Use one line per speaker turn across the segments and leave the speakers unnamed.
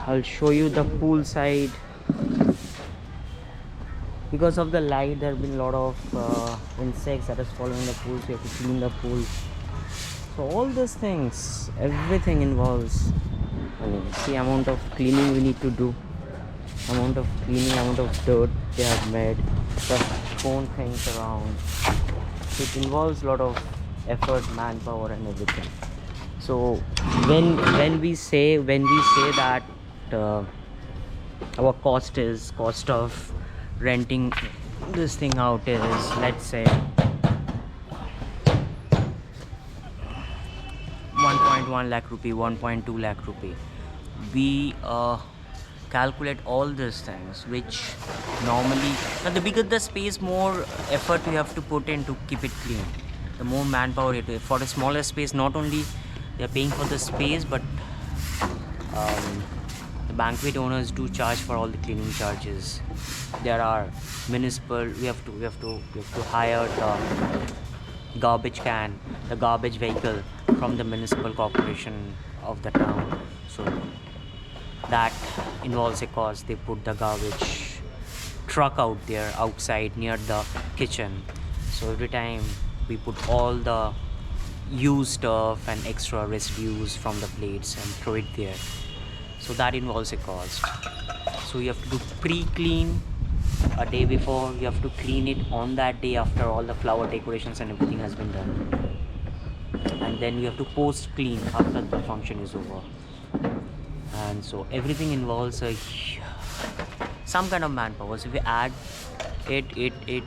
I'll show you the pool side. Because of the light, there have been a lot of insects that is following the pool, so you have to clean the pool. So all these things, everything involves, I mean, the amount of cleaning we need to do, amount of cleaning, amount of dirt they have made, just thrown things around. So it involves a lot of effort, manpower, and everything. So when we say that uh, our cost of renting this thing out is, let's say, 1.1 lakh rupee, 1.2 lakh rupee, we calculate all these things, which normally, now the bigger the space, more effort you have to put in to keep it clean, the more manpower you have. For a smaller space, not only they are paying for the space, but the banquet owners do charge for all the cleaning charges. There are municipal, we have to hire the garbage can, the garbage vehicle from the municipal corporation of the town. So that involves a cost. They put the garbage truck out there outside near the kitchen. So every time we put all the used stuff and extra residues from the plates and throw it there. So that involves a cost. So you have to do pre-clean a day before, you have to clean it on that day after all the flower decorations and everything has been done, and then you have to post clean after the function is over. And so everything involves some kind of manpower. So if we add it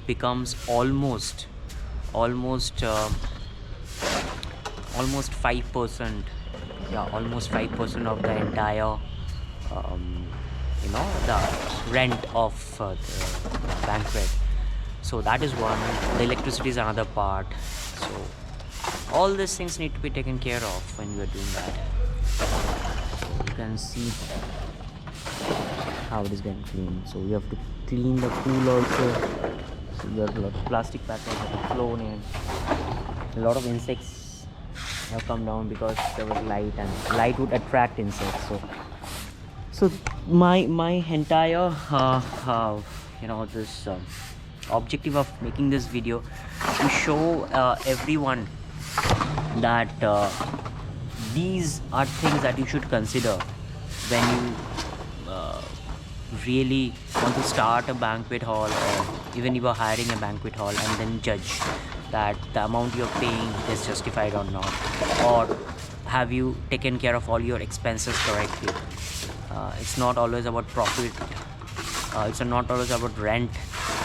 becomes almost 5%, almost 5% of the entire the rent of the banquet. So that is one. The electricity is another part. So all these things need to be taken care of when you are doing that. So you can see how it is getting cleaned. So you have to clean the pool also. So you have a lot of plastic packets that have flown in. A lot of insects have come down because there was light, and light would attract insects. So my entire this objective of making this video, to show everyone that these are things that you should consider when you really want to start a banquet hall, or even you are hiring a banquet hall, and then judge that the amount you're paying is justified or not, or have you taken care of all your expenses correctly. It's not always about profit, it's not always about rent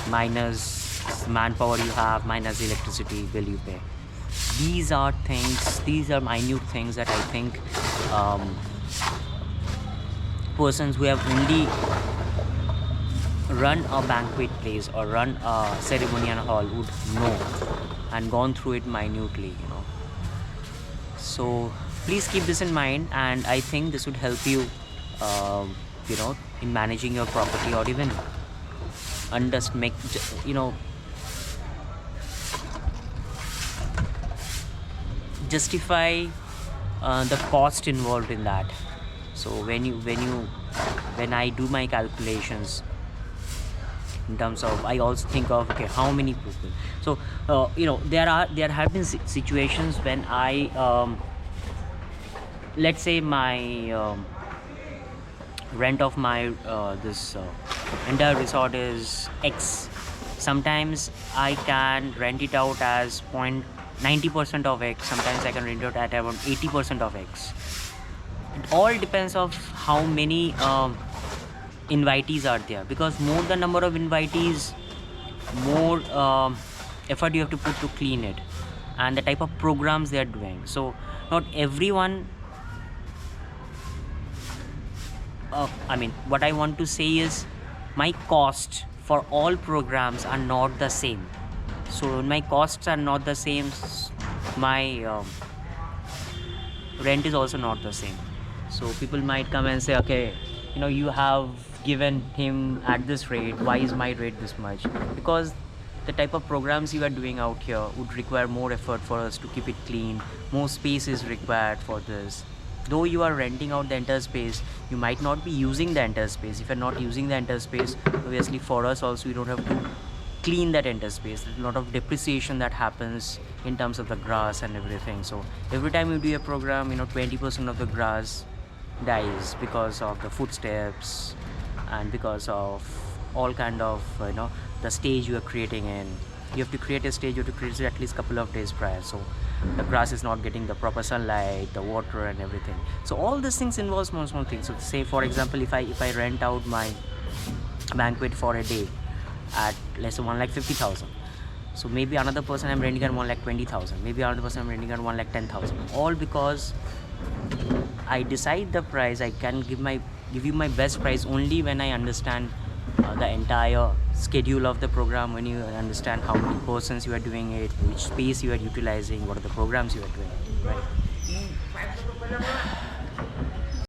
minus manpower you have minus electricity bill you pay. These are minute things that I think persons who have only run a banquet place or run a ceremonial hall would know and gone through it minutely, So please keep this in mind, and I think this would help you in managing your property, or even justify the cost involved in that. So when I do my calculations in terms of, I also think of, okay, how many people. So there have been situations when I let's say my rent of my this entire resort is X. Sometimes I can rent it out as 90% of X. Sometimes I can rent it at around 80% of X. It all depends of how many invitees are there, because more the number of invitees, more effort you have to put to clean it, and the type of programs they are doing. So not everyone, what I want to say is, my cost for all programs are not the same. So when my costs are not the same, my rent is also not the same. So people might come and say, okay, you have given him at this rate, why is my rate this much? Because the type of programs you are doing out here would require more effort for us to keep it clean. More space is required for this. though you are renting out the entire space, you might not be using the entire space. If you're not using the entire space, obviously for us also, you don't have to clean that entire space. There's a lot of depreciation that happens in terms of the grass and everything. So every time you do a program, 20% of the grass dies because of the footsteps and because of all kind of the stage you are creating in. You have to create a stage, you have to create it at least couple of days prior, so the grass is not getting the proper sunlight, the water and everything. So all these things involve small things. So say for example, if I rent out my banquet for a day at let's say 1,50,000, so maybe another person I'm renting at 1,20,000, maybe another person I'm renting at 1,10,000, all because I decide the price. I can give you my best price only when I understand the entire schedule of the program, when you understand how many persons you are doing it, which space you are utilizing, what are the programs you are doing, right?